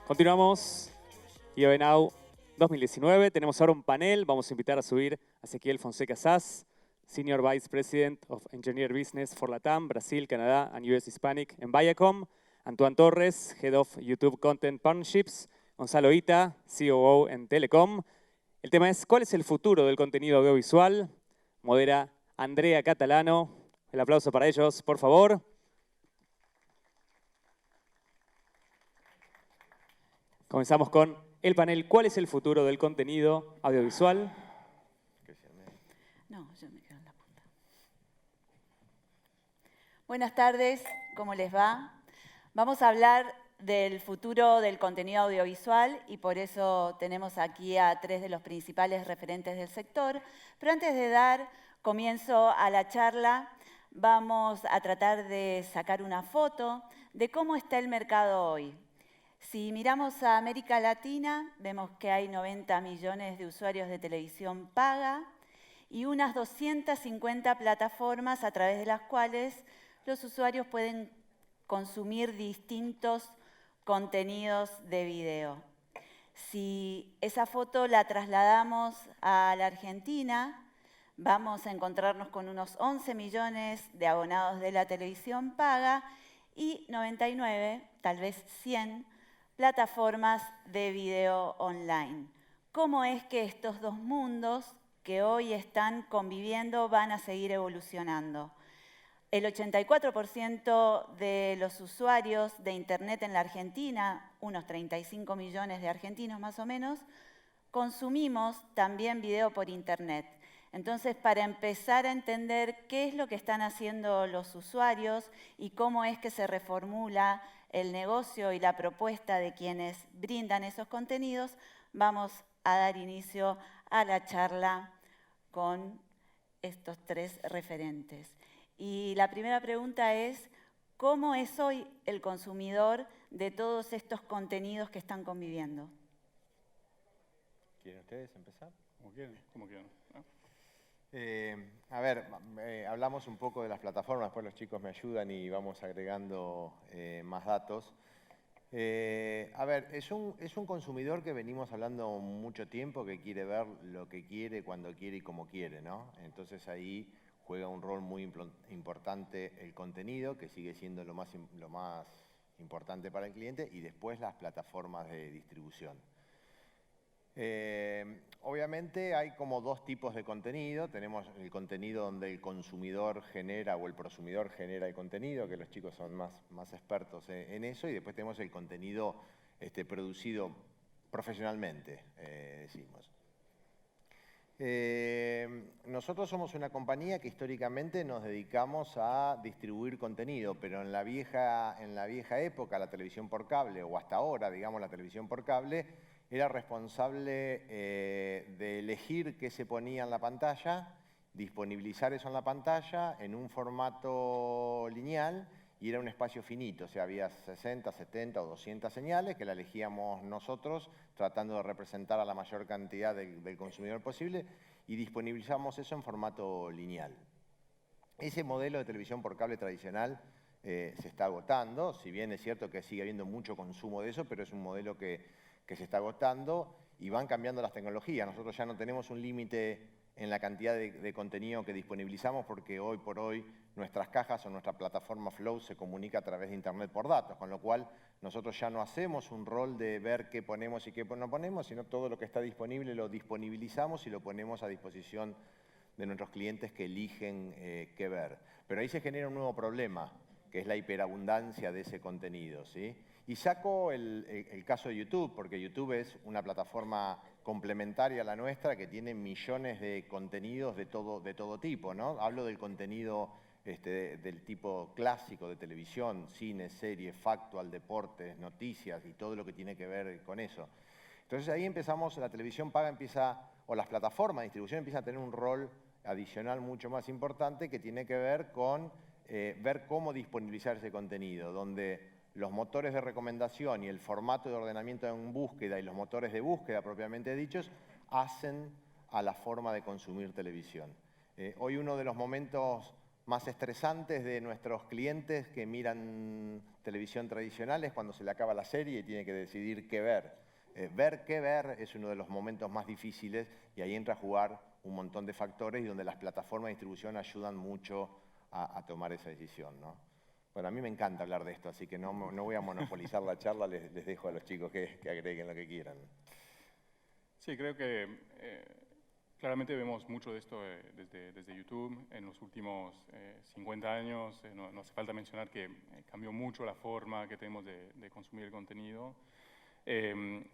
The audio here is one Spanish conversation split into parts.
Continuamos. IAB Now 2019. Tenemos ahora un panel. Vamos a invitar a subir a Ezequiel Fonseca Sass, Senior Vice President of Engineer Business for LATAM, Brasil, Canadá and US Hispanic en Viacom. Antoine Torres, Head of YouTube Content Partnerships. Gonzalo Ita, COO en Telecom. El tema es ¿cuál es el futuro del contenido audiovisual? Modera Andrea Catalano. El aplauso para ellos, por favor. Comenzamos con el panel ¿cuál es el futuro del contenido audiovisual? No, yo me quedo en la punta. Buenas tardes, ¿cómo les va? Vamos a hablar del futuro del contenido audiovisual y por eso tenemos aquí a tres de los principales referentes del sector. Pero antes de dar comienzo a la charla, vamos a tratar de sacar una foto de cómo está el mercado hoy. Si miramos a América Latina, vemos que hay 90 millones de usuarios de televisión paga y unas 250 plataformas a través de las cuales los usuarios pueden consumir distintos contenidos de video. Si esa foto la trasladamos a la Argentina, vamos a encontrarnos con unos 11 millones de abonados de la televisión paga y 99, tal vez 100, plataformas de video online. ¿Cómo es que estos dos mundos que hoy están conviviendo van a seguir evolucionando? El 84% de los usuarios de Internet en la Argentina, unos 35 millones de argentinos más o menos, consumimos también video por Internet. Entonces, para empezar a entender qué es lo que están haciendo los usuarios y cómo es que se reformula el negocio y la propuesta de quienes brindan esos contenidos, vamos a dar inicio a la charla con estos tres referentes. Y la primera pregunta es, ¿cómo es hoy el consumidor de todos estos contenidos que están conviviendo? ¿Quieren ustedes empezar? Como quieran. Hablamos un poco de las plataformas, después los chicos me ayudan y vamos agregando más datos. Es un consumidor que venimos hablando mucho tiempo, que quiere ver lo que quiere, cuando quiere y como quiere, ¿no? Entonces ahí juega un rol muy importante el contenido, que sigue siendo lo más importante para el cliente, y después las plataformas de distribución. Obviamente hay como dos tipos de contenido. Tenemos el contenido donde el consumidor genera o el prosumidor genera el contenido, que los chicos son más expertos en eso, y después tenemos el contenido producido profesionalmente, decimos. Nosotros somos una compañía que históricamente nos dedicamos a distribuir contenido, pero en la vieja época, la televisión por cable, o hasta ahora, digamos, la televisión por cable, era responsable de elegir qué se ponía en la pantalla, disponibilizar eso en la pantalla en un formato lineal, y era un espacio finito, o sea, había 60, 70 o 200 señales que la elegíamos nosotros, tratando de representar a la mayor cantidad del consumidor posible, y disponibilizamos eso en formato lineal. Ese modelo de televisión por cable tradicional se está agotando, si bien es cierto que sigue habiendo mucho consumo de eso, pero es un modelo que se está agotando y van cambiando las tecnologías. Nosotros ya no tenemos un límite en la cantidad de contenido que disponibilizamos, porque hoy por hoy nuestras cajas o nuestra plataforma Flow se comunica a través de Internet por datos, con lo cual nosotros ya no hacemos un rol de ver qué ponemos y qué no ponemos, sino todo lo que está disponible lo disponibilizamos y lo ponemos a disposición de nuestros clientes que eligen qué ver. Pero ahí se genera un nuevo problema, que es la hiperabundancia de ese contenido, ¿sí? Y saco el caso de YouTube, porque YouTube es una plataforma complementaria a la nuestra que tiene millones de contenidos de todo tipo, ¿no? Hablo del contenido del tipo clásico de televisión, cine, series, factual, deportes, noticias y todo lo que tiene que ver con eso. Entonces ahí empezamos, la televisión paga empieza, o las plataformas de distribución empiezan a tener un rol adicional mucho más importante, que tiene que ver con ver cómo disponibilizar ese contenido, donde los motores de recomendación y el formato de ordenamiento en búsqueda y los motores de búsqueda propiamente dichos hacen a la forma de consumir televisión. Hoy uno de los momentos más estresantes de nuestros clientes que miran televisión tradicional es cuando se le acaba la serie y tiene que decidir qué ver. Ver qué ver es uno de los momentos más difíciles y ahí entra a jugar un montón de factores y donde las plataformas de distribución ayudan mucho a tomar esa decisión, ¿no? Bueno, a mí me encanta hablar de esto, así que no voy a monopolizar la charla, les dejo a los chicos que agreguen lo que quieran. Sí, creo que claramente vemos mucho de esto desde YouTube. En los últimos 50 años, no hace falta mencionar que cambió mucho la forma que tenemos de consumir el contenido.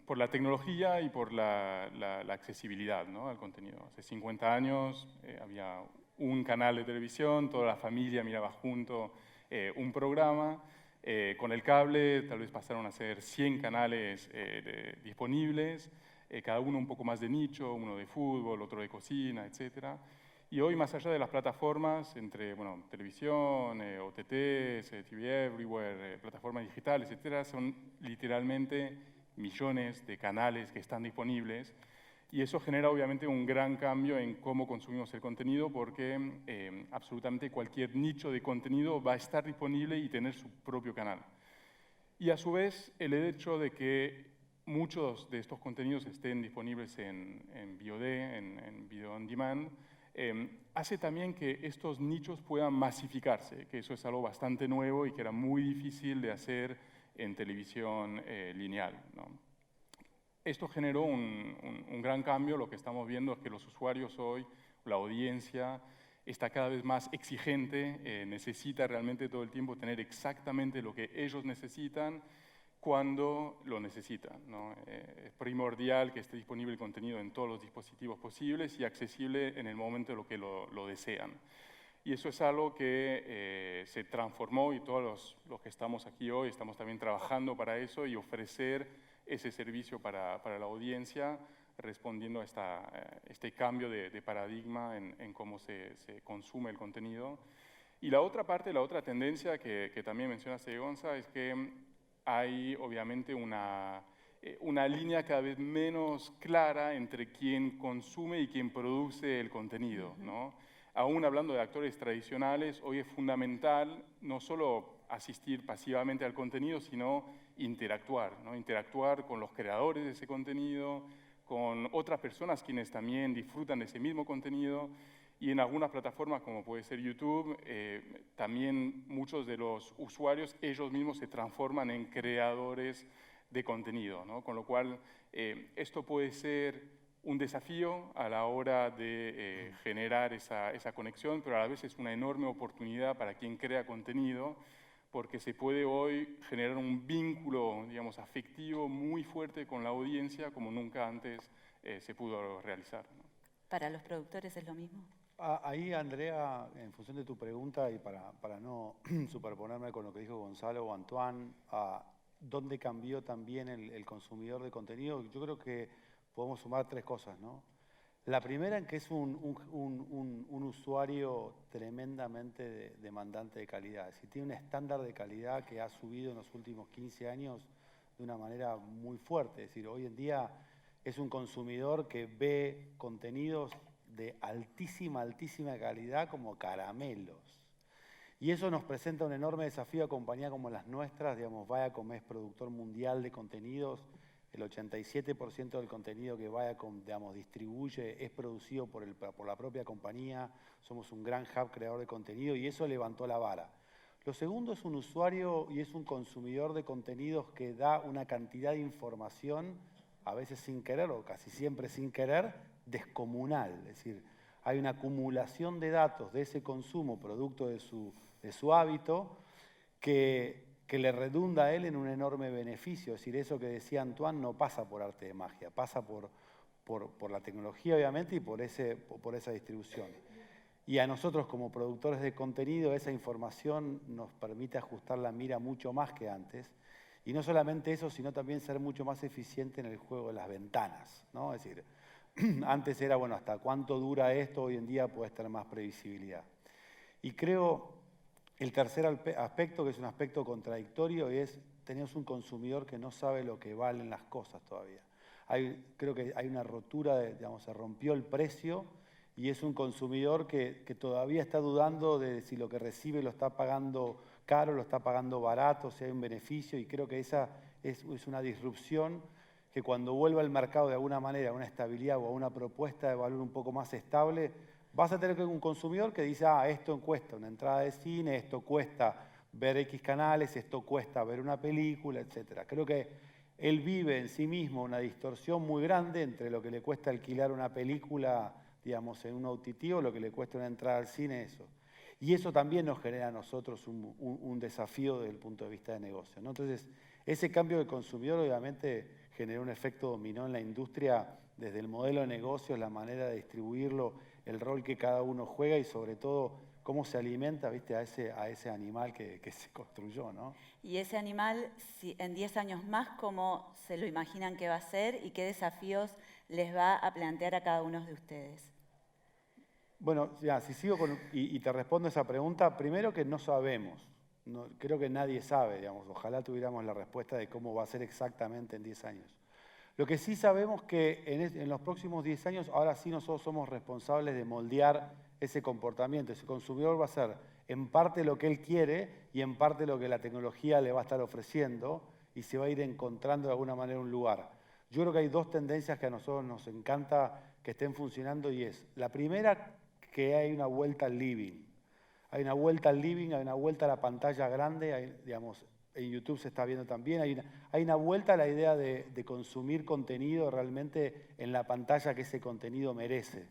Por la tecnología y por la accesibilidad, ¿no?, al contenido. Hace 50 años había un canal de televisión, toda la familia miraba junto un programa. Con el cable tal vez pasaron a ser 100 canales disponibles, cada uno un poco más de nicho, uno de fútbol, otro de cocina, etc. Y hoy, más allá de las plataformas, entre televisión, OTTs, TV Everywhere, plataformas digitales, etc., son literalmente millones de canales que están disponibles, y eso genera obviamente un gran cambio en cómo consumimos el contenido, porque absolutamente cualquier nicho de contenido va a estar disponible y tener su propio canal. Y a su vez, el hecho de que muchos de estos contenidos estén disponibles en VOD, en Video On Demand, hace también que estos nichos puedan masificarse, que eso es algo bastante nuevo y que era muy difícil de hacer en televisión lineal, ¿no? Esto generó un gran cambio. Lo que estamos viendo es que los usuarios hoy, la audiencia, está cada vez más exigente, necesita realmente todo el tiempo tener exactamente lo que ellos necesitan cuando lo necesitan, ¿no? Es primordial que esté disponible el contenido en todos los dispositivos posibles y accesible en el momento en lo que lo desean. Y eso es algo que se transformó, y todos los que estamos aquí hoy estamos también trabajando para eso y ofrecer ese servicio para la audiencia, respondiendo a este cambio de paradigma en cómo se consume el contenido. Y la otra parte, la otra tendencia que también mencionaste, Gonza, es que hay obviamente una línea cada vez menos clara entre quién consume y quién produce el contenido, ¿no? Aún hablando de actores tradicionales, hoy es fundamental no solo asistir pasivamente al contenido, sino interactuar, ¿no? Interactuar con los creadores de ese contenido, con otras personas quienes también disfrutan de ese mismo contenido. Y en algunas plataformas, como puede ser YouTube, también muchos de los usuarios, ellos mismos se transforman en creadores de contenido, ¿no? Con lo cual, esto puede ser un desafío a la hora de generar esa conexión, pero a la vez es una enorme oportunidad para quien crea contenido, porque se puede hoy generar un vínculo, digamos, afectivo muy fuerte con la audiencia como nunca antes se pudo realizar, ¿no? ¿Para los productores es lo mismo? Ahí, Andrea, en función de tu pregunta y para no superponerme con lo que dijo Gonzalo o Antoine, ¿dónde cambió también el consumidor de contenido? Yo creo que podemos sumar tres cosas, ¿no? La primera, en que es un usuario tremendamente demandante de calidad. Es decir, tiene un estándar de calidad que ha subido en los últimos 15 años de una manera muy fuerte. Es decir, hoy en día es un consumidor que ve contenidos de altísima calidad como caramelos. Y eso nos presenta un enorme desafío a compañías como las nuestras. Digamos, Viacom es productor mundial de contenidos. El 87% del contenido que Viacom, digamos, distribuye es producido por la propia compañía. Somos un gran hub creador de contenido y eso levantó la vara. Lo segundo es un usuario y es un consumidor de contenidos que da una cantidad de información, a veces sin querer o casi siempre sin querer, descomunal. Es decir, hay una acumulación de datos de ese consumo producto de su hábito que le redunda a él en un enorme beneficio. Es decir, eso que decía Antoine no pasa por arte de magia, pasa por la tecnología, obviamente, y por esa distribución. Y a nosotros, como productores de contenido, esa información nos permite ajustar la mira mucho más que antes. Y no solamente eso, sino también ser mucho más eficiente en el juego de las ventanas, ¿no? Es decir, antes era, bueno, ¿hasta cuánto dura esto? Hoy en día puede estar más previsibilidad. Y creo, el tercer aspecto, que es un aspecto contradictorio, es tenemos un consumidor que no sabe lo que valen las cosas todavía. Creo que hay una rotura, digamos, se rompió el precio y es un consumidor que todavía está dudando de si lo que recibe lo está pagando caro, lo está pagando barato, si hay un beneficio, y creo que esa es una disrupción que cuando vuelva al mercado de alguna manera a una estabilidad o a una propuesta de valor un poco más estable, vas a tener un consumidor que dice, esto cuesta una entrada de cine, esto cuesta ver X canales, esto cuesta ver una película, etc. Creo que él vive en sí mismo una distorsión muy grande entre lo que le cuesta alquilar una película, digamos, en un OTT o lo que le cuesta una entrada al cine, eso. Y eso también nos genera a nosotros un desafío desde el punto de vista de negocio, ¿no? Entonces, ese cambio de consumidor obviamente generó un efecto dominó en la industria desde el modelo de negocios, la manera de distribuirlo, el rol que cada uno juega y sobre todo cómo se alimenta, ¿viste? a ese animal que se construyó, ¿no? Y ese animal, en 10 años más, ¿cómo se lo imaginan que va a ser y qué desafíos les va a plantear a cada uno de ustedes? Bueno, ya, si sigo y te respondo esa pregunta, primero que no sabemos. Creo que nadie sabe, digamos, ojalá tuviéramos la respuesta de cómo va a ser exactamente en 10 años. Lo que sí sabemos que en los próximos 10 años, ahora sí nosotros somos responsables de moldear ese comportamiento. Ese consumidor va a ser en parte lo que él quiere y en parte lo que la tecnología le va a estar ofreciendo y se va a ir encontrando de alguna manera un lugar. Yo creo que hay dos tendencias que a nosotros nos encanta que estén funcionando y es, la primera, que hay una vuelta al living. Hay una vuelta al living, hay una vuelta a la pantalla grande, digamos, en YouTube se está viendo también, hay una vuelta a la idea de consumir contenido realmente en la pantalla que ese contenido merece.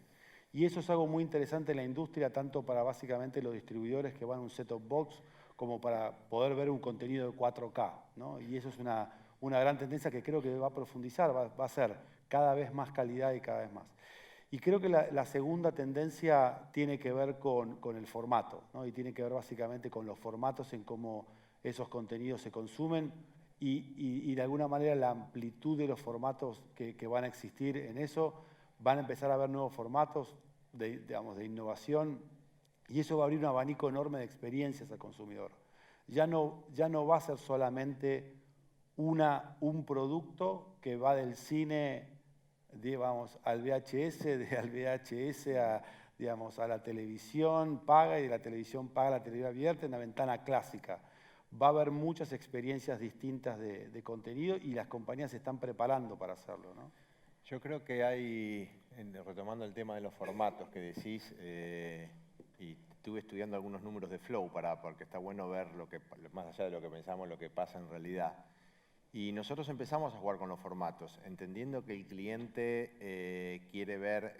Y eso es algo muy interesante en la industria, tanto para básicamente los distribuidores que van a un set-top box, como para poder ver un contenido de 4K, ¿no? Y eso es una gran tendencia que creo que va a profundizar, va a ser cada vez más calidad y cada vez más. Y creo que la segunda tendencia tiene que ver con el formato, ¿no? Y tiene que ver básicamente con los formatos en cómo esos contenidos se consumen y de alguna manera la amplitud de los formatos que van a existir en eso. Van a empezar a haber nuevos formatos de innovación y eso va a abrir un abanico enorme de experiencias al consumidor. Ya no va a ser solamente un producto que va del cine al VHS, al VHS a la televisión paga y de la televisión paga la televisión abierta en la ventana clásica. Va a haber muchas experiencias distintas de contenido y las compañías se están preparando para hacerlo, ¿no? Yo creo que hay, retomando el tema de los formatos que decís, y estuve estudiando algunos números de Flow porque está bueno ver más allá de lo que pensamos, lo que pasa en realidad. Y nosotros empezamos a jugar con los formatos, entendiendo que el cliente quiere ver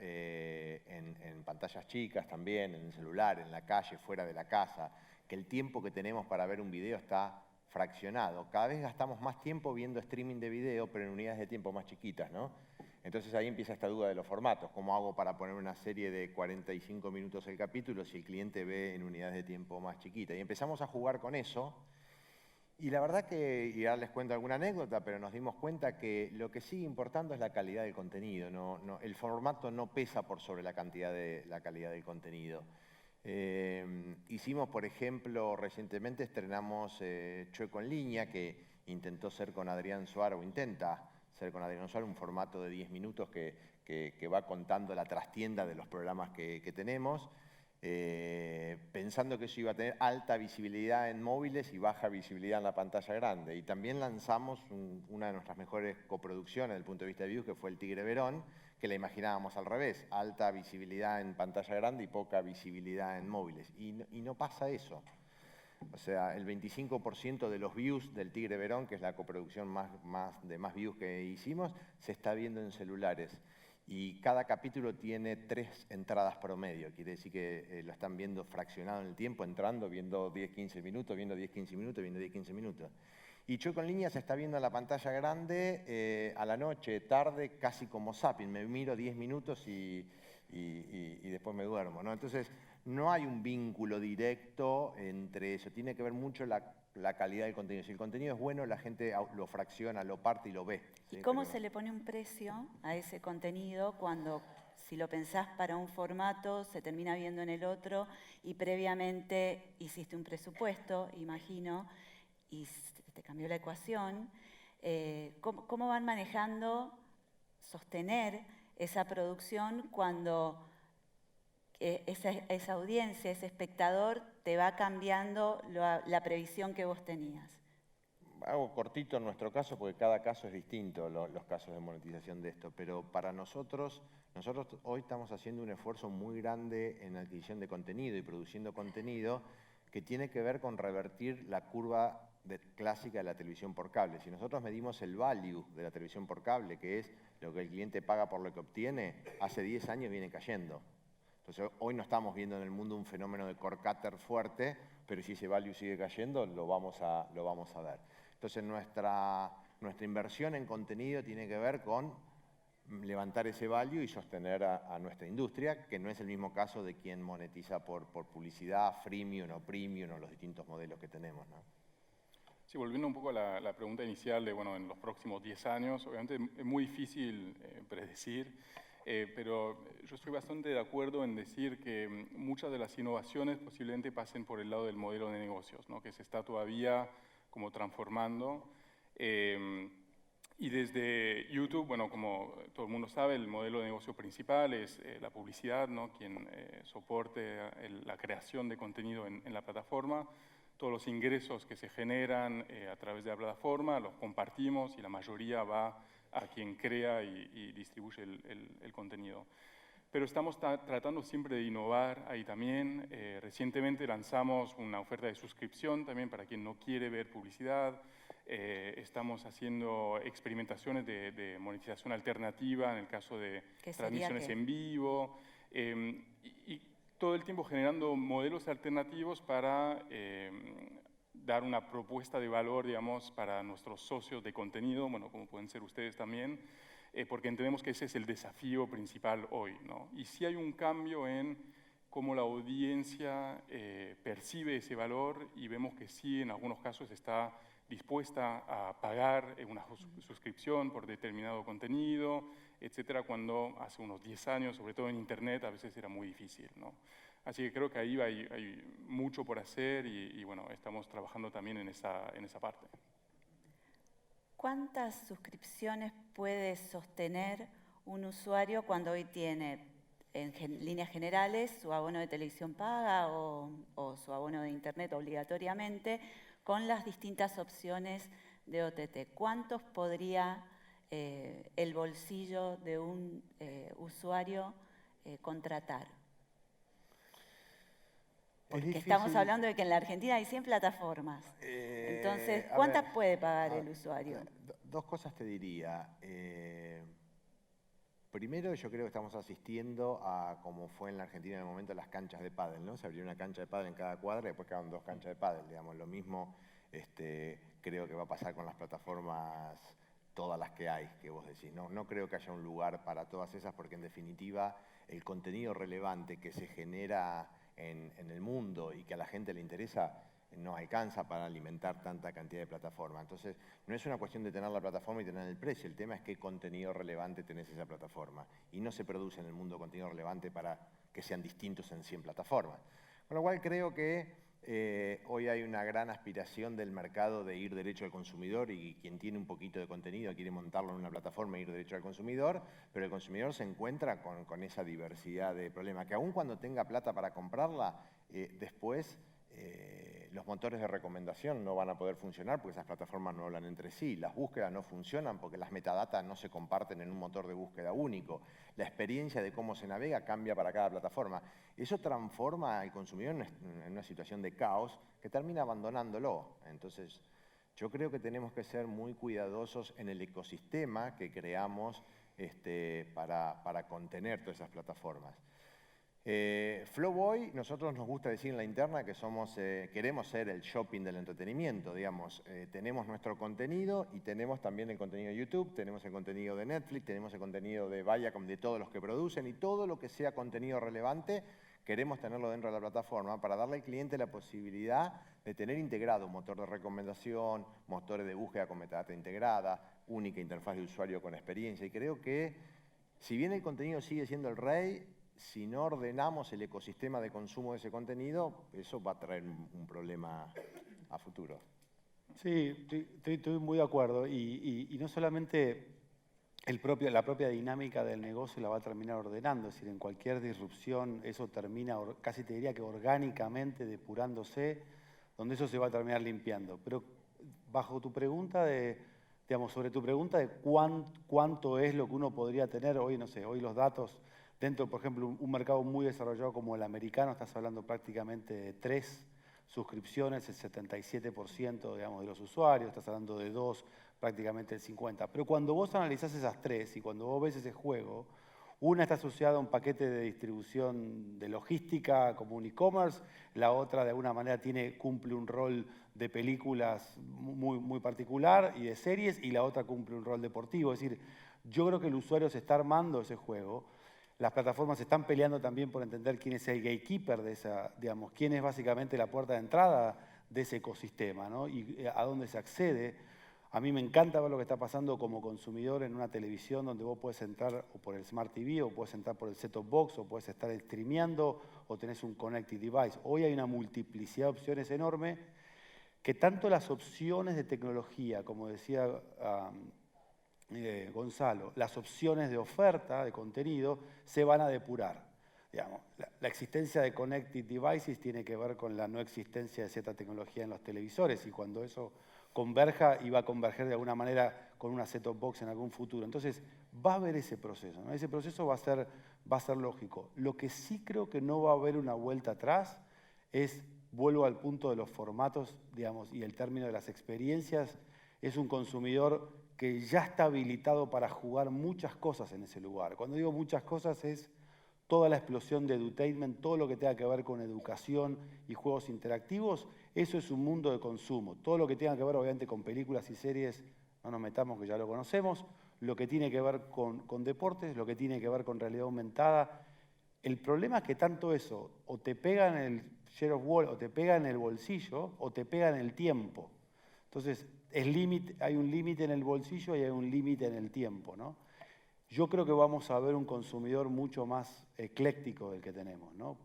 en pantallas chicas también, en el celular, en la calle, fuera de la casa, que el tiempo que tenemos para ver un video está fraccionado. Cada vez gastamos más tiempo viendo streaming de video, pero en unidades de tiempo más chiquitas, ¿no? Entonces ahí empieza esta duda de los formatos. ¿Cómo hago para poner una serie de 45 minutos el capítulo si el cliente ve en unidades de tiempo más chiquitas? Y empezamos a jugar con eso. Y la verdad que, y ahora les cuento alguna anécdota, pero nos dimos cuenta que lo que sigue importando es la calidad del contenido. El formato no pesa por sobre la calidad del contenido. Hicimos, por ejemplo, recientemente estrenamos Chueco en Línea, que intentó ser con Adrián Suárez, o intenta ser con Adrián Suárez, un formato de 10 minutos que va contando la trastienda de los programas que tenemos. Pensando que eso iba a tener alta visibilidad en móviles y baja visibilidad en la pantalla grande. Y también lanzamos una de nuestras mejores coproducciones desde el punto de vista de views, que fue El Tigre Verón, que la imaginábamos al revés, alta visibilidad en pantalla grande y poca visibilidad en móviles. Y no pasa eso. O sea, el 25% de los views del Tigre Verón, que es la coproducción de más views que hicimos, se está viendo en celulares. Y cada capítulo tiene 3 entradas promedio, quiere decir que lo están viendo fraccionado en el tiempo, entrando, viendo 10-15 minutos, viendo 10-15 minutos, viendo 10-15 minutos. Y Chueco en Línea se está viendo en la pantalla grande a la noche, tarde, casi como zapping. Me miro 10 minutos y después me duermo, ¿no? Entonces, no hay un vínculo directo entre eso. Tiene que ver mucho la calidad del contenido. Si el contenido es bueno, la gente lo fracciona, lo parte y lo ve. ¿Sí? ¿Y cómo se le pone un precio a ese contenido cuando, si lo pensás para un formato, se termina viendo en el otro y previamente hiciste un presupuesto, imagino, y te cambió la ecuación? ¿Cómo van manejando sostener esa producción cuando esa audiencia, ese espectador, te va cambiando la previsión que vos tenías? Hago cortito en nuestro caso, porque cada caso es distinto, los casos de monetización de esto, pero para nosotros hoy estamos haciendo un esfuerzo muy grande en la adquisición de contenido y produciendo contenido que tiene que ver con revertir la curva clásica de la televisión por cable. Si nosotros medimos el value de la televisión por cable, que es lo que el cliente paga por lo que obtiene, hace 10 años viene cayendo. Entonces, hoy no estamos viendo en el mundo un fenómeno de cord cutter fuerte, pero si ese value sigue cayendo, lo vamos a ver. Entonces, nuestra inversión en contenido tiene que ver con levantar ese value y sostener a nuestra industria, que no es el mismo caso de quien monetiza por publicidad, freemium o premium o los distintos modelos que tenemos, ¿no? Sí, volviendo un poco a la pregunta inicial de, bueno, en los próximos 10 años, obviamente es muy difícil predecir, pero yo estoy bastante de acuerdo en decir que muchas de las innovaciones posiblemente pasen por el lado del modelo de negocios, ¿no? Que se está todavía como transformando. Y desde YouTube, bueno, como todo el mundo sabe, el modelo de negocio principal es la publicidad, ¿no? Quien soporte la creación de contenido en la plataforma. Todos los ingresos que se generan a través de la plataforma los compartimos y la mayoría va a quien crea y distribuye el contenido. Pero estamos tratando siempre de innovar ahí también. Recientemente lanzamos una oferta de suscripción también para quien no quiere ver publicidad. Estamos haciendo experimentaciones de monetización alternativa en el caso de transmisiones en vivo. Y todo el tiempo generando modelos alternativos para dar una propuesta de valor, digamos, para nuestros socios de contenido, bueno, como pueden ser ustedes también, porque entendemos que ese es el desafío principal hoy, ¿no? Y sí hay un cambio en cómo la audiencia percibe ese valor y vemos que sí, en algunos casos está dispuesta a pagar una suscripción por determinado contenido, etcétera, cuando hace unos 10 años, sobre todo en Internet, a veces era muy difícil, ¿no? Así que creo que ahí hay mucho por hacer y bueno, estamos trabajando también en esa parte. ¿Cuántas suscripciones puede sostener un usuario cuando hoy tiene, en líneas generales, su abono de televisión paga o su abono de Internet obligatoriamente, con las distintas opciones de OTT? ¿Cuántos podría el bolsillo de un usuario contratar? Porque estamos hablando de que en la Argentina hay 100 plataformas. Entonces, ¿cuántas puede pagar el usuario? Dos cosas te diría. Primero, yo creo que estamos asistiendo a, como fue en la Argentina en el momento, las canchas de pádel, ¿no? Se abrió una cancha de pádel en cada cuadra y después quedaron 2 canchas de pádel, digamos. Lo mismo creo que va a pasar con las plataformas, todas las que hay, que vos decís. No creo que haya un lugar para todas esas, porque en definitiva el contenido relevante que se genera en el mundo y que a la gente le interesa no alcanza para alimentar tanta cantidad de plataformas. Entonces, no es una cuestión de tener la plataforma y tener el precio, el tema es qué contenido relevante tenés esa plataforma. Y no se produce en el mundo contenido relevante para que sean distintos en 100 plataformas. Con lo cual creo que hoy hay una gran aspiración del mercado de ir derecho al consumidor y quien tiene un poquito de contenido quiere montarlo en una plataforma e ir derecho al consumidor, pero el consumidor se encuentra con esa diversidad de problemas, que aun cuando tenga plata para comprarla, después los motores de recomendación no van a poder funcionar porque esas plataformas no hablan entre sí, las búsquedas no funcionan porque las metadatas no se comparten en un motor de búsqueda único, la experiencia de cómo se navega cambia para cada plataforma. Eso transforma al consumidor en una situación de caos que termina abandonándolo. Entonces, yo creo que tenemos que ser muy cuidadosos en el ecosistema que creamos para contener todas esas plataformas. Flowboy, nosotros nos gusta decir en la interna que queremos ser el shopping del entretenimiento, digamos. Tenemos nuestro contenido y tenemos también el contenido de YouTube, tenemos el contenido de Netflix, tenemos el contenido de Viacom, de todos los que producen, y todo lo que sea contenido relevante queremos tenerlo dentro de la plataforma para darle al cliente la posibilidad de tener integrado un motor de recomendación, motores de búsqueda con metadata integrada, única interfaz de usuario con experiencia. Y creo que, si bien el contenido sigue siendo el rey, si no ordenamos el ecosistema de consumo de ese contenido, eso va a traer un problema a futuro. Sí, estoy muy de acuerdo. Y no solamente la propia dinámica del negocio la va a terminar ordenando. Es decir, en cualquier disrupción eso termina, casi te diría que orgánicamente depurándose, donde eso se va a terminar limpiando. Pero bajo tu pregunta sobre tu pregunta de cuánto es lo que uno podría tener, hoy no sé, hoy los datos dentro, por ejemplo, un mercado muy desarrollado como el americano, estás hablando prácticamente de 3 suscripciones, el 77% digamos, de los usuarios, estás hablando de 2, prácticamente el 50%. Pero cuando vos analizás esas 3 y cuando vos ves ese juego, una está asociada a un paquete de distribución de logística como un e-commerce, la otra de alguna manera cumple un rol de películas muy particular y de series, y la otra cumple un rol deportivo. Es decir, yo creo que el usuario se está armando ese juego. Las plataformas están peleando también por entender quién es el gatekeeper de esa, digamos, quién es básicamente la puerta de entrada de ese ecosistema, ¿no? Y a dónde se accede. A mí me encanta ver lo que está pasando como consumidor en una televisión donde vos puedes entrar o por el Smart TV, o puedes entrar por el set-top box, o puedes estar streameando, o tenés un connected device. Hoy hay una multiplicidad de opciones enorme que tanto las opciones de tecnología, como decía Gonzalo, las opciones de oferta, de contenido, se van a depurar. Digamos, la existencia de connected devices tiene que ver con la no existencia de cierta tecnología en los televisores, y cuando eso converja, y va a converger de alguna manera con una set-top box en algún futuro. Entonces, va a haber ese proceso, ¿no? Ese proceso va a ser lógico. Lo que sí creo que no va a haber una vuelta atrás es, vuelvo al punto de los formatos, digamos, y el término de las experiencias, es un consumidor que ya está habilitado para jugar muchas cosas en ese lugar. Cuando digo muchas cosas es toda la explosión de edutainment, todo lo que tenga que ver con educación y juegos interactivos, eso es un mundo de consumo. Todo lo que tenga que ver, obviamente, con películas y series, no nos metamos que ya lo conocemos, lo que tiene que ver con deportes, lo que tiene que ver con realidad aumentada. El problema es que tanto eso o te pega en el share of wallet, o te pega en el bolsillo, o te pega en el tiempo. Entonces, hay un límite en el bolsillo y hay un límite en el tiempo, ¿no? Yo creo que vamos a ver un consumidor mucho más ecléctico del que tenemos, ¿no?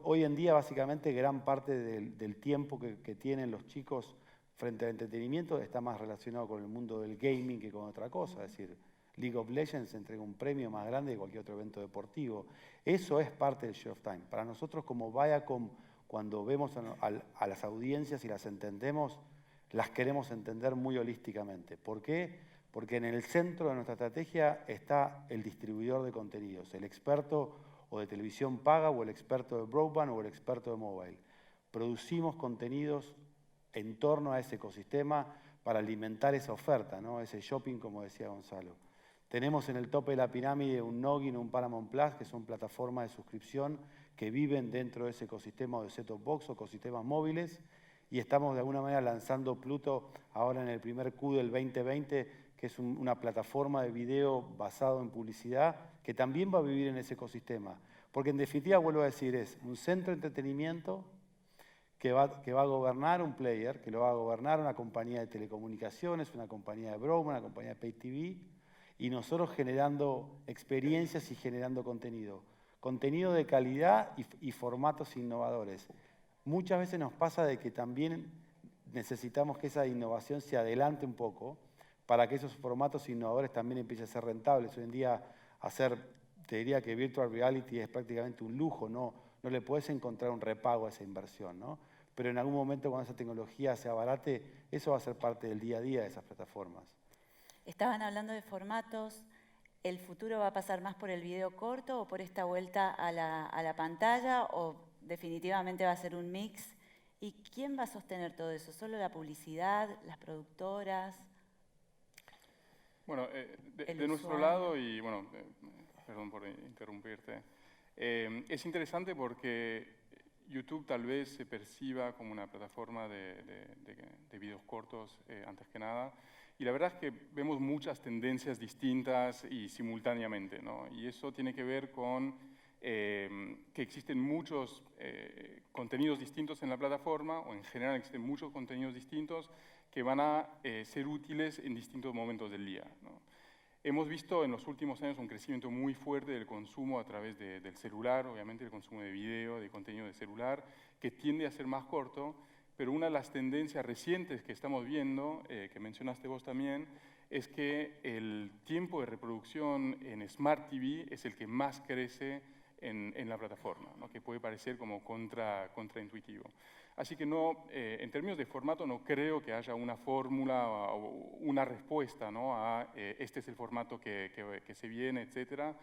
Hoy en día, básicamente, gran parte del tiempo que tienen los chicos frente al entretenimiento está más relacionado con el mundo del gaming que con otra cosa. Es decir, League of Legends entrega un premio más grande que cualquier otro evento deportivo. Eso es parte del share of time. Para nosotros, como Viacom, cuando vemos a las audiencias y las entendemos, las queremos entender muy holísticamente. ¿Por qué? Porque en el centro de nuestra estrategia está el distribuidor de contenidos, el experto o de televisión paga, o el experto de broadband, o el experto de mobile. Producimos contenidos en torno a ese ecosistema para alimentar esa oferta, ¿no? Ese shopping, como decía Gonzalo. Tenemos en el tope de la pirámide un Noggin, un Paramount Plus, que son plataformas de suscripción que viven dentro de ese ecosistema de set-top box o ecosistemas móviles, y estamos de alguna manera lanzando Pluto ahora en el primer Q del 2020, que es una plataforma de video basado en publicidad, que también va a vivir en ese ecosistema. Porque en definitiva, vuelvo a decir, es un centro de entretenimiento que va a gobernar un player, que lo va a gobernar una compañía de telecomunicaciones, una compañía de broadband, una compañía de pay TV, y nosotros generando experiencias y generando contenido. Contenido de calidad y formatos innovadores. Muchas veces nos pasa de que también necesitamos que esa innovación se adelante un poco para que esos formatos innovadores también empiecen a ser rentables. Hoy en día te diría que virtual reality es prácticamente un lujo, no le puedes encontrar un repago a esa inversión, ¿no? Pero en algún momento, cuando esa tecnología se abarate, eso va a ser parte del día a día de esas plataformas. Estaban hablando de formatos. ¿El futuro va a pasar más por el video corto o por esta vuelta a la pantalla, o definitivamente va a ser un mix? ¿Y quién va a sostener todo eso? ¿Solo la publicidad, las productoras? Bueno, de nuestro lado, y bueno, perdón por interrumpirte, es interesante porque YouTube tal vez se perciba como una plataforma de videos cortos antes que nada, y la verdad es que vemos muchas tendencias distintas y simultáneamente, ¿no? Y eso tiene que ver con que existen muchos contenidos distintos en la plataforma, o en general existen muchos contenidos distintos que van a ser útiles en distintos momentos del día, ¿no? Hemos visto en los últimos años un crecimiento muy fuerte del consumo a través del celular, obviamente el consumo de video, de contenido de celular, que tiende a ser más corto, pero una de las tendencias recientes que estamos viendo, que mencionaste vos también, es que el tiempo de reproducción en Smart TV es el que más crece en la plataforma, ¿no? Que puede parecer como contraintuitivo. Así que no, en términos de formato no creo que haya una fórmula o una respuesta, ¿no? A este es el formato que se viene, etcétera.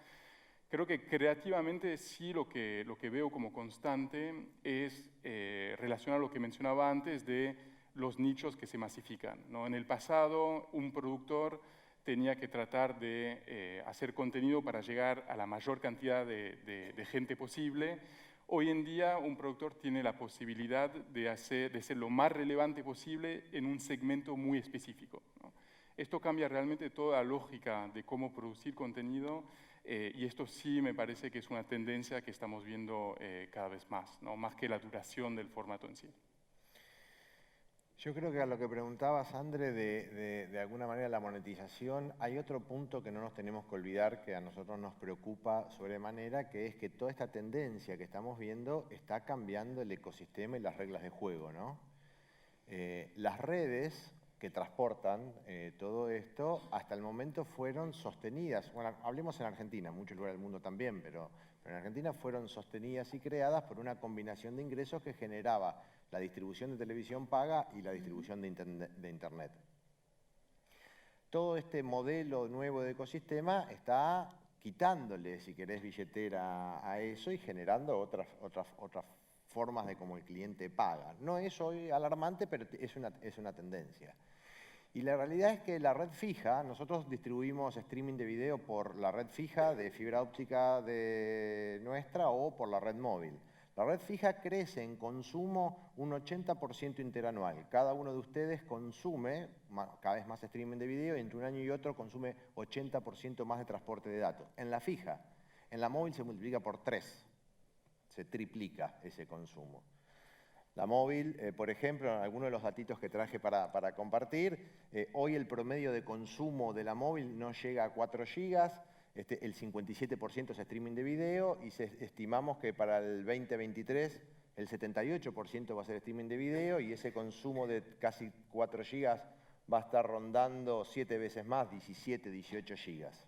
Creo que creativamente sí lo que veo como constante es relacionar lo que mencionaba antes de los nichos que se masifican, ¿no? En el pasado, un productor tenía que tratar de hacer contenido para llegar a la mayor cantidad de gente posible. Hoy en día, un productor tiene la posibilidad de ser lo más relevante posible en un segmento muy específico, ¿no? Esto cambia realmente toda la lógica de cómo producir contenido. Y esto sí me parece que es una tendencia que estamos viendo cada vez más, ¿no? Más que la duración del formato en sí. Yo creo que a lo que preguntabas, André, de alguna manera la monetización, hay otro punto que no nos tenemos que olvidar que a nosotros nos preocupa sobremanera, que es que toda esta tendencia que estamos viendo está cambiando el ecosistema y las reglas de juego, ¿no? Las redes que transportan todo esto, hasta el momento fueron sostenidas, bueno, hablemos en Argentina, en muchos lugares del mundo también, pero en Argentina fueron sostenidas y creadas por una combinación de ingresos que generaba la distribución de televisión paga y la distribución de Internet. Todo este modelo nuevo de ecosistema está quitándole, si querés, billetera a eso y generando otras formas de cómo el cliente paga. No es hoy alarmante, pero es una tendencia. Y la realidad es que la red fija, nosotros distribuimos streaming de video por la red fija de fibra óptica de nuestra o por la red móvil. La red fija crece en consumo un 80% interanual. Cada uno de ustedes consume cada vez más streaming de video y entre un año y otro consume 80% más de transporte de datos. En la fija, en la móvil se multiplica por 3, se triplica ese consumo. La móvil, por ejemplo, algunos de los datitos que traje para compartir, hoy el promedio de consumo de la móvil no llega a 4 gigas, el 57% es streaming de video y estimamos que para el 2023 el 78% va a ser streaming de video y ese consumo de casi 4 gigas va a estar rondando 7 veces más, 17, 18 gigas.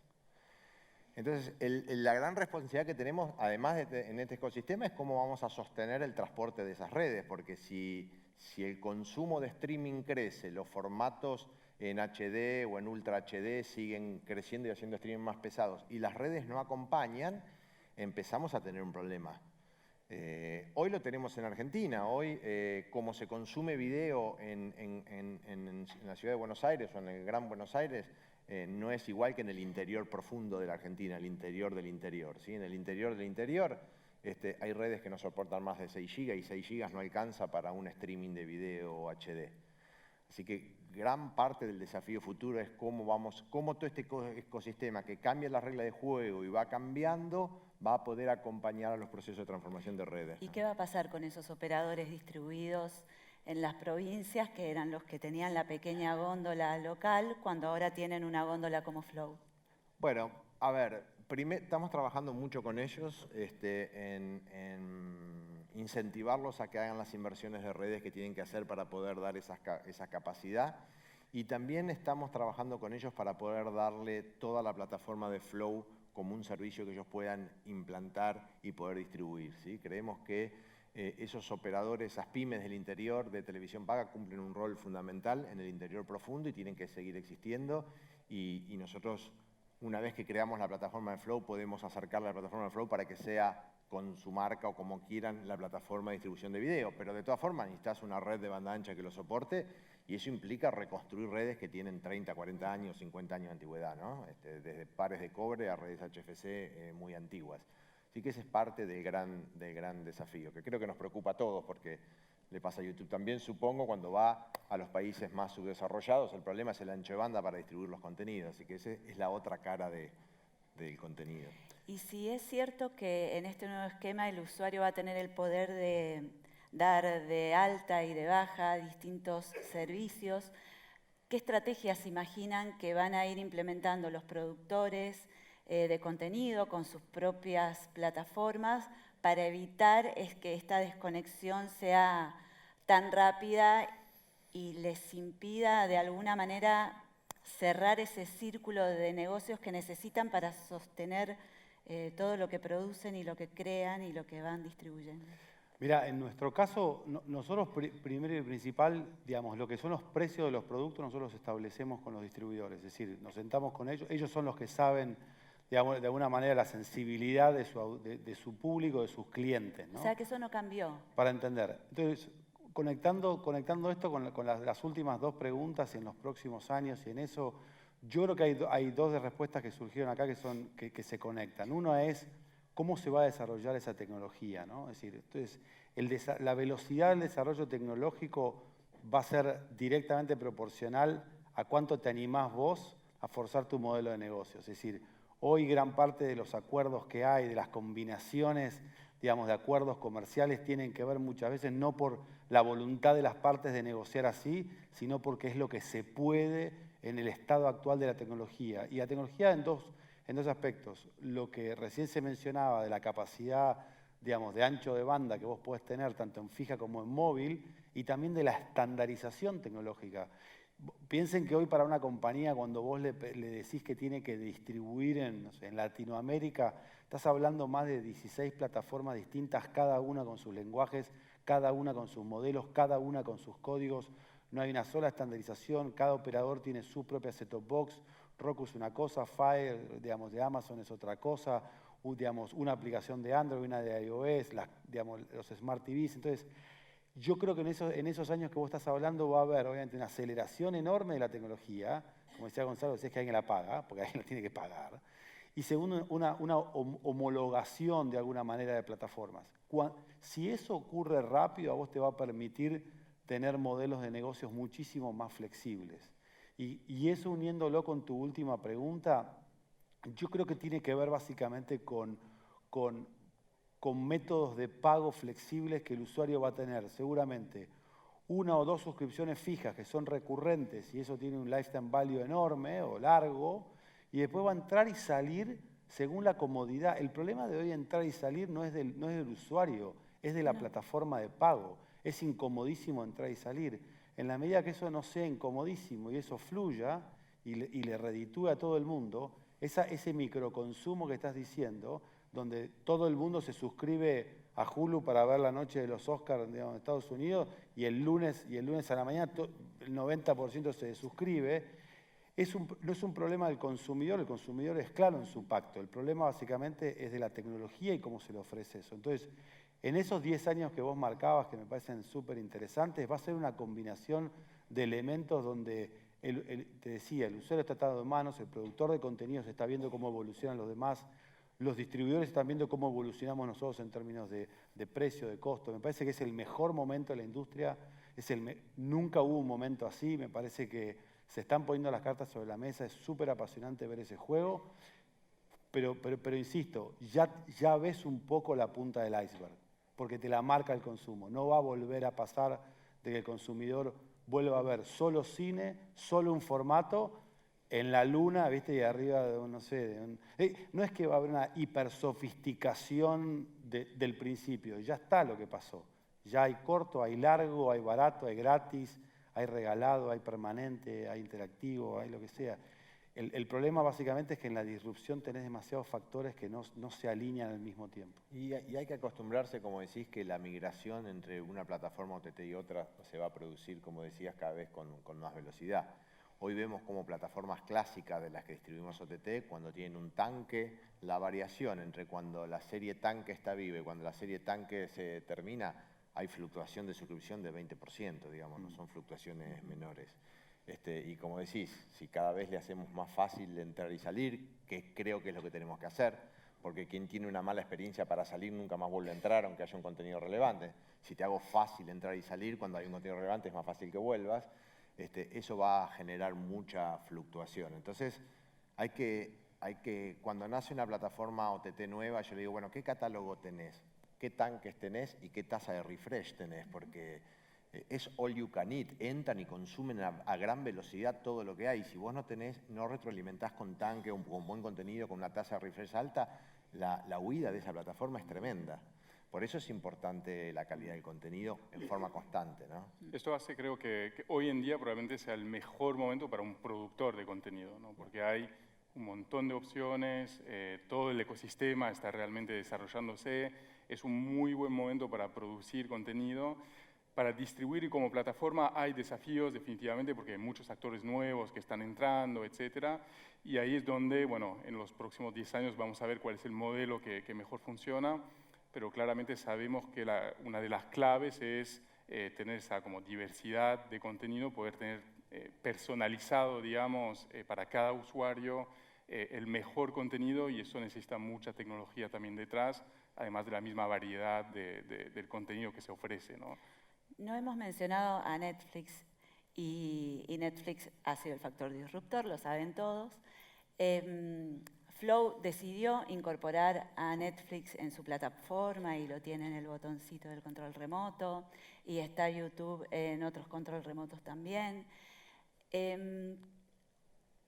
Entonces, la gran responsabilidad que tenemos, además en este ecosistema, es cómo vamos a sostener el transporte de esas redes, porque si el consumo de streaming crece, los formatos en HD o en Ultra HD siguen creciendo y haciendo streaming más pesados, y las redes no acompañan, empezamos a tener un problema. Hoy lo tenemos en Argentina, hoy como se consume video en la ciudad de Buenos Aires o en el Gran Buenos Aires, no es igual que en el interior profundo de la Argentina, el interior del interior, ¿sí? En el interior del interior hay redes que no soportan más de 6 GB y 6 GB no alcanza para un streaming de video HD. Así que gran parte del desafío futuro es cómo todo este ecosistema que cambia las reglas de juego y va cambiando, va a poder acompañar a los procesos de transformación de redes. ¿Y qué va a pasar con esos operadores distribuidos en las provincias que eran los que tenían la pequeña góndola local cuando ahora tienen una góndola como Flow? Bueno, a ver, estamos trabajando mucho con ellos en incentivarlos a que hagan las inversiones de redes que tienen que hacer para poder dar esa capacidad. Y también estamos trabajando con ellos para poder darle toda la plataforma de Flow como un servicio que ellos puedan implantar y poder distribuir, ¿sí? Creemos que esos operadores, esas pymes del interior de televisión paga cumplen un rol fundamental en el interior profundo y tienen que seguir existiendo. Y nosotros, una vez que creamos la plataforma de Flow, podemos acercarle a la plataforma de Flow para que sea con su marca o como quieran la plataforma de distribución de video. Pero de todas formas necesitas una red de banda ancha que lo soporte y eso implica reconstruir redes que tienen 30, 40 años, 50 años de antigüedad, ¿no? Desde pares de cobre a redes HFC muy antiguas. Así que ese es parte del gran desafío, que creo que nos preocupa a todos porque le pasa a YouTube también, supongo, cuando va a los países más subdesarrollados, el problema es el ancho de banda para distribuir los contenidos, así que esa es la otra cara del contenido. Y si es cierto que en este nuevo esquema el usuario va a tener el poder de dar de alta y de baja distintos servicios, ¿qué estrategias imaginan que van a ir implementando los productores de contenido con sus propias plataformas para evitar que esta desconexión sea tan rápida y les impida de alguna manera cerrar ese círculo de negocios que necesitan para sostener todo lo que producen y lo que crean y lo que van distribuyendo? Mira, en nuestro caso, nosotros primero y principal, digamos, lo que son los precios de los productos, nosotros los establecemos con los distribuidores. Es decir, nos sentamos con ellos son los que saben, digamos, de alguna manera la sensibilidad de su público, de sus clientes, ¿no? O sea, que eso no cambió. Para entender. Entonces, conectando esto con las últimas dos preguntas en los próximos años y en eso, yo creo que hay dos de respuestas que surgieron acá que se conectan. Uno es cómo se va a desarrollar esa tecnología, ¿no? Es decir, entonces, la velocidad del desarrollo tecnológico va a ser directamente proporcional a cuánto te animás vos a forzar tu modelo de negocio. Es decir, hoy gran parte de los acuerdos que hay, de las combinaciones, digamos, de acuerdos comerciales tienen que ver muchas veces no por la voluntad de las partes de negociar así, sino porque es lo que se puede en el estado actual de la tecnología. Y la tecnología en dos aspectos. Lo que recién se mencionaba de la capacidad, digamos, de ancho de banda que vos podés tener tanto en fija como en móvil, y también de la estandarización tecnológica. Piensen que hoy para una compañía, cuando vos le decís que tiene que distribuir en Latinoamérica, estás hablando más de 16 plataformas distintas, cada una con sus lenguajes, cada una con sus modelos, cada una con sus códigos. No hay una sola estandarización, cada operador tiene su propia set-top box. Roku es una cosa, Fire, digamos, de Amazon es otra cosa, digamos, una aplicación de Android, una de iOS, digamos, los Smart TVs. Entonces, yo creo que en esos años que vos estás hablando va a haber, obviamente, una aceleración enorme de la tecnología. Como decía Gonzalo, decías que alguien la paga, porque alguien la tiene que pagar. Y segundo, una homologación de alguna manera de plataformas. Si eso ocurre rápido, a vos te va a permitir tener modelos de negocios muchísimo más flexibles. Y eso uniéndolo con tu última pregunta, yo creo que tiene que ver básicamente con métodos de pago flexibles que el usuario va a tener. Seguramente una o dos suscripciones fijas que son recurrentes y eso tiene un lifetime value enorme o largo, y después va a entrar y salir según la comodidad. El problema de hoy entrar y salir no es del usuario, es de la plataforma de pago. Es incomodísimo entrar y salir. En la medida que eso no sea incomodísimo y eso fluya y le reditúe a todo el mundo, ese microconsumo que estás diciendo, donde todo el mundo se suscribe a Hulu para ver la noche de los Oscars en Estados Unidos y el lunes a la mañana el 90% se suscribe, no es un problema del consumidor, el consumidor es claro en su pacto, el problema básicamente es de la tecnología y cómo se le ofrece eso. Entonces, en esos 10 años que vos marcabas, que me parecen súper interesantes, va a ser una combinación de elementos donde, te decía, el usuario está atado de manos, el productor de contenidos está viendo cómo evolucionan los demás, los distribuidores están viendo cómo evolucionamos nosotros en términos de precio, de costo. Me parece que es el mejor momento de la industria, nunca hubo un momento así, me parece que se están poniendo las cartas sobre la mesa, es súper apasionante ver ese juego, pero insisto, ya ves un poco la punta del iceberg, porque te la marca el consumo. No va a volver a pasar de que el consumidor vuelva a ver solo cine, solo un formato, en la luna, ¿viste? Y arriba de no sé, no es que va a haber una hipersofisticación del principio, ya está lo que pasó. Ya hay corto, hay largo, hay barato, hay gratis, hay regalado, hay permanente, hay interactivo, hay lo que sea. El problema básicamente es que en la disrupción tenés demasiados factores que no se alinean al mismo tiempo. Y hay que acostumbrarse, como decís, que la migración entre una plataforma OTT y otra se va a producir, como decías, cada vez con más velocidad. Hoy vemos como plataformas clásicas de las que distribuimos OTT, cuando tienen un tanque, la variación entre cuando la serie tanque está viva y cuando la serie tanque se termina, hay fluctuación de suscripción de 20%, digamos, no son fluctuaciones menores. Y como decís, si cada vez le hacemos más fácil entrar y salir, que creo que es lo que tenemos que hacer, porque quien tiene una mala experiencia para salir nunca más vuelve a entrar, aunque haya un contenido relevante. Si te hago fácil entrar y salir, cuando hay un contenido relevante es más fácil que vuelvas. Eso va a generar mucha fluctuación. Entonces, cuando nace una plataforma OTT nueva, yo le digo, bueno, ¿qué catálogo tenés? ¿Qué tanques tenés? ¿Y qué tasa de refresh tenés? Porque es all you can eat. Entran y consumen a gran velocidad todo lo que hay. Si vos no retroalimentás con tanque, con buen contenido, con una tasa de refresh alta, la huida de esa plataforma es tremenda. Por eso es importante la calidad del contenido en forma constante, ¿no? Esto hace, creo que hoy en día probablemente sea el mejor momento para un productor de contenido, ¿no? Porque hay un montón de opciones, todo el ecosistema está realmente desarrollándose, es un muy buen momento para producir contenido. Para distribuir como plataforma hay desafíos definitivamente porque hay muchos actores nuevos que están entrando, etcétera. Y ahí es donde, bueno, en los próximos 10 años vamos a ver cuál es el modelo que mejor funciona, pero claramente sabemos que una de las claves es tener esa como diversidad de contenido, poder tener personalizado, digamos, para cada usuario el mejor contenido, y eso necesita mucha tecnología también detrás, además de la misma variedad del contenido que se ofrece, ¿no? No hemos mencionado a Netflix y Netflix ha sido el factor disruptor, lo saben todos. Flow decidió incorporar a Netflix en su plataforma y lo tiene en el botoncito del control remoto, y está YouTube en otros control remotos también.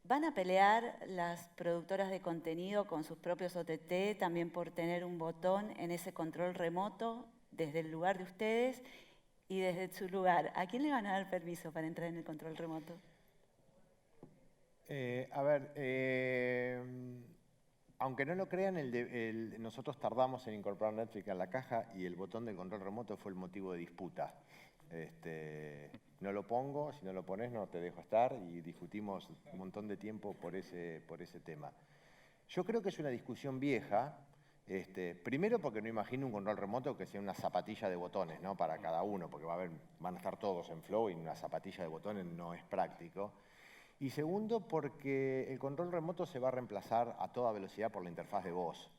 ¿Van a pelear las productoras de contenido con sus propios OTT también por tener un botón en ese control remoto desde el lugar de ustedes y desde su lugar? ¿A quién le van a dar permiso para entrar en el control remoto? Aunque no lo crean, nosotros tardamos en incorporar Netflix a la caja y el botón del control remoto fue el motivo de disputa. No lo pongo, si no lo pones no te dejo estar, y discutimos un montón de tiempo por ese tema. Yo creo que es una discusión vieja, primero porque no imagino un control remoto que sea una zapatilla de botones, ¿no? Para cada uno, porque van a estar todos en Flow y una zapatilla de botones no es práctico. Y segundo, porque el control remoto se va a reemplazar a toda velocidad por la interfaz de voz.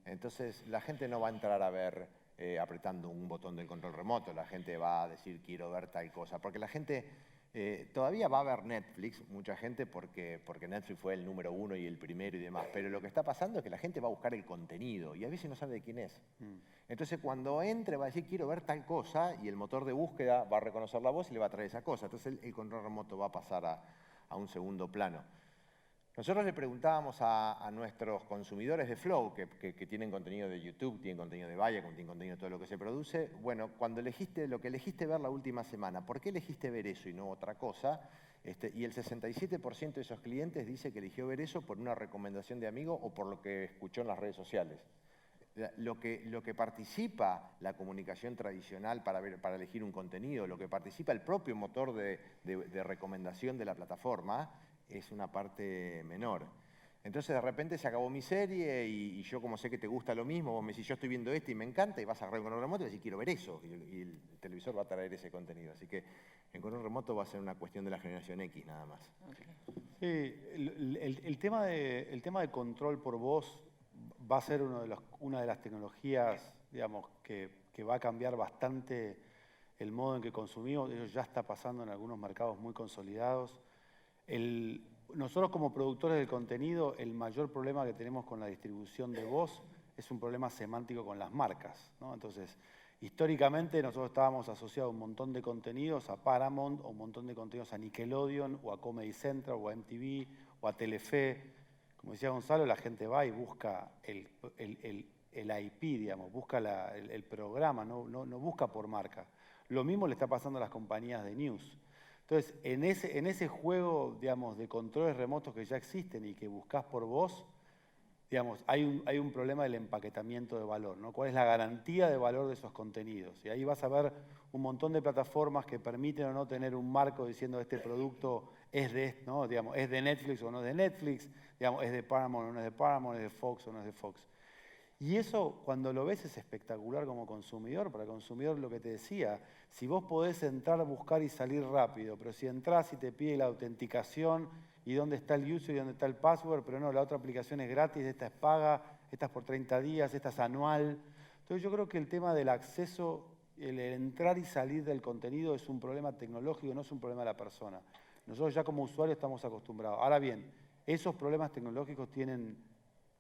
Entonces, la gente no va a entrar a ver apretando un botón del control remoto. La gente va a decir, quiero ver tal cosa. Porque la gente todavía va a ver Netflix, mucha gente, porque Netflix fue el número 1 y el primero y demás. Pero lo que está pasando es que la gente va a buscar el contenido y a veces no sabe de quién es. Entonces, cuando entre va a decir, quiero ver tal cosa, y el motor de búsqueda va a reconocer la voz y le va a traer esa cosa. Entonces, el control remoto va a pasar a un segundo plano. Nosotros le preguntábamos a nuestros consumidores de Flow, que tienen contenido de YouTube, tienen contenido de Viacom, tienen contenido de todo lo que se produce, bueno, cuando elegiste lo que elegiste ver la última semana, ¿por qué elegiste ver eso y no otra cosa? Y el 67% de esos clientes dice que eligió ver eso por una recomendación de amigo o por lo que escuchó en las redes sociales. Lo que participa la comunicación tradicional para elegir un contenido, lo que participa el propio motor de recomendación de la plataforma, es una parte menor. Entonces, de repente se acabó mi serie y yo, como sé que te gusta lo mismo, vos me decís, yo estoy viendo esto y me encanta, y vas a agarrar el control remoto y decís, quiero ver eso, y el televisor va a traer ese contenido. Así que el control remoto va a ser una cuestión de la generación X nada más. Sí, el tema de control por voz va a ser una de las tecnologías, digamos, que va a cambiar bastante el modo en que consumimos. Eso ya está pasando en algunos mercados muy consolidados. Nosotros como productores del contenido, el mayor problema que tenemos con la distribución de voz es un problema semántico con las marcas, ¿no? Entonces, históricamente nosotros estábamos asociados a un montón de contenidos a Paramount, o un montón de contenidos a Nickelodeon, o a Comedy Central, o a MTV, o a Telefe. Como decía Gonzalo, la gente va y busca el IP, digamos, busca el programa, no busca por marca. Lo mismo le está pasando a las compañías de news. Entonces, en ese juego, digamos, de controles remotos que ya existen y que buscas por voz, digamos, hay un problema del empaquetamiento de valor, ¿no? ¿Cuál es la garantía de valor de esos contenidos? Y ahí vas a ver un montón de plataformas que permiten o no tener un marco diciendo este producto es ¿no? Digamos, es de Netflix o no es de Netflix, digamos, es de Paramount o no es de Paramount, es de Fox o no es de Fox. Y eso, cuando lo ves, es espectacular como consumidor. Para el consumidor, lo que te decía, si vos podés entrar, buscar y salir rápido, pero si entras y te pide la autenticación y dónde está el user y dónde está el password, pero no, la otra aplicación es gratis, esta es paga, esta es por 30 días, esta es anual. Entonces yo creo que el tema del acceso, el entrar y salir del contenido es un problema tecnológico, no es un problema de la persona. Nosotros ya como usuarios estamos acostumbrados. Ahora bien, esos problemas tecnológicos tienen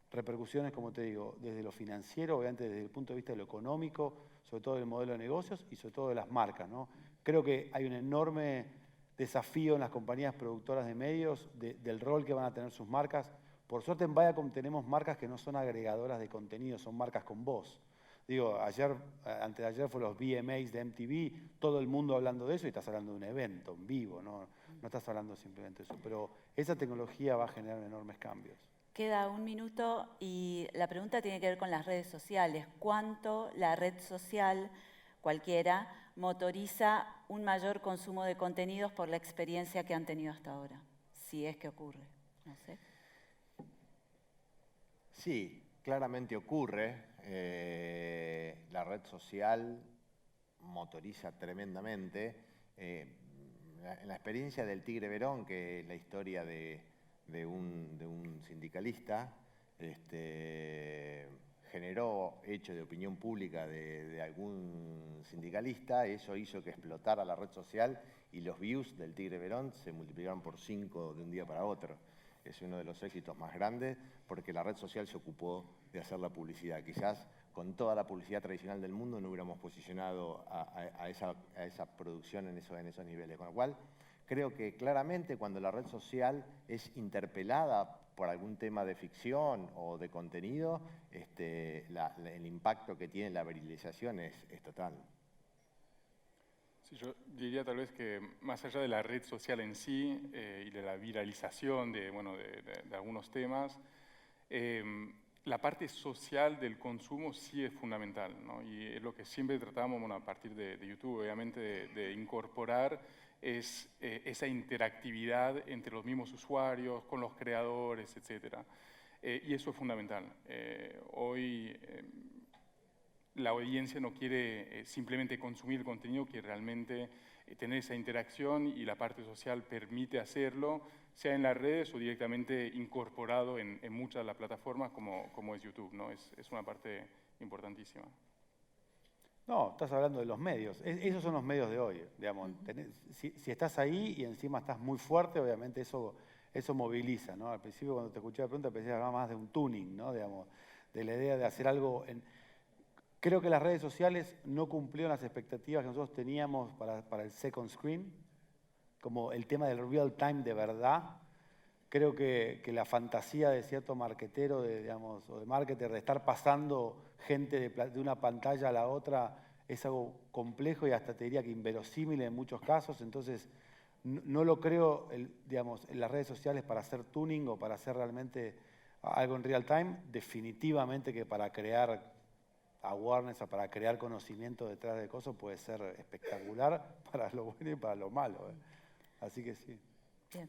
repercusiones, como te digo, desde lo financiero, obviamente desde el punto de vista de lo económico, sobre todo del modelo de negocios y sobre todo de las marcas, ¿no? Creo que hay un enorme desafío en las compañías productoras de medios del rol que van a tener sus marcas. Por suerte en Viacom tenemos marcas que no son agregadoras de contenido, son marcas con voz. Digo, antes de ayer fue los VMAs de MTV, todo el mundo hablando de eso y estás hablando de un evento en vivo, no estás hablando simplemente de eso. Pero esa tecnología va a generar enormes cambios. Queda un minuto y la pregunta tiene que ver con las redes sociales. ¿Cuánto la red social, cualquiera, motoriza un mayor consumo de contenidos por la experiencia que han tenido hasta ahora? Si es que ocurre, no sé. Sí, claramente ocurre. La red social motoriza tremendamente. En la experiencia del Tigre Verón, que es la historia de un sindicalista, generó hecho de opinión pública de algún sindicalista, eso hizo que explotara la red social y los views del Tigre Verón se multiplicaron por 5 de un día para otro. Es uno de los éxitos más grandes porque la red social se ocupó de hacer la publicidad. Quizás con toda la publicidad tradicional del mundo no hubiéramos posicionado a esa producción en esos niveles. Con lo cual, creo que claramente cuando la red social es interpelada por algún tema de ficción o de contenido, el impacto que tiene la viralización es total. Sí, yo diría tal vez que más allá de la red social en sí y de la viralización de algunos temas, la parte social del consumo sí es fundamental, ¿no? Y es lo que siempre tratamos, a partir de YouTube, obviamente, de incorporar es esa interactividad entre los mismos usuarios, con los creadores, etc. Y eso es fundamental. Hoy la audiencia no quiere simplemente consumir contenido, quiere realmente tener esa interacción y la parte social permite hacerlo, sea en las redes o directamente incorporado en muchas de las plataformas como es YouTube, ¿no? Es una parte importantísima. No, estás hablando de los medios. Esos son los medios de hoy, digamos. Si estás ahí y encima estás muy fuerte, obviamente eso moviliza, ¿no? Al principio cuando te escuché la pregunta pensé que hablaba más de un tuning, ¿no? Digamos, de la idea de hacer algo Creo que las redes sociales no cumplieron las expectativas que nosotros teníamos para el second screen, como el tema del real time de verdad. Creo que la fantasía de cierto marketero, o de marketer, de estar pasando gente de una pantalla a la otra, es algo complejo y hasta te diría que inverosímil en muchos casos. Entonces, no lo creo en las redes sociales para hacer tuning o para hacer realmente algo en real time. Definitivamente que para crear awareness o para crear conocimiento detrás de cosas puede ser espectacular para lo bueno y para lo malo. Así que sí. Bien.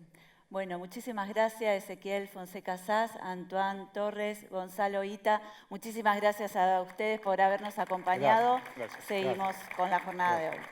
Bueno, muchísimas gracias Ezequiel Fonseca Sass, Antoine Torres, Gonzalo Ita. Muchísimas gracias a ustedes por habernos acompañado. Gracias. Seguimos con la jornada de hoy.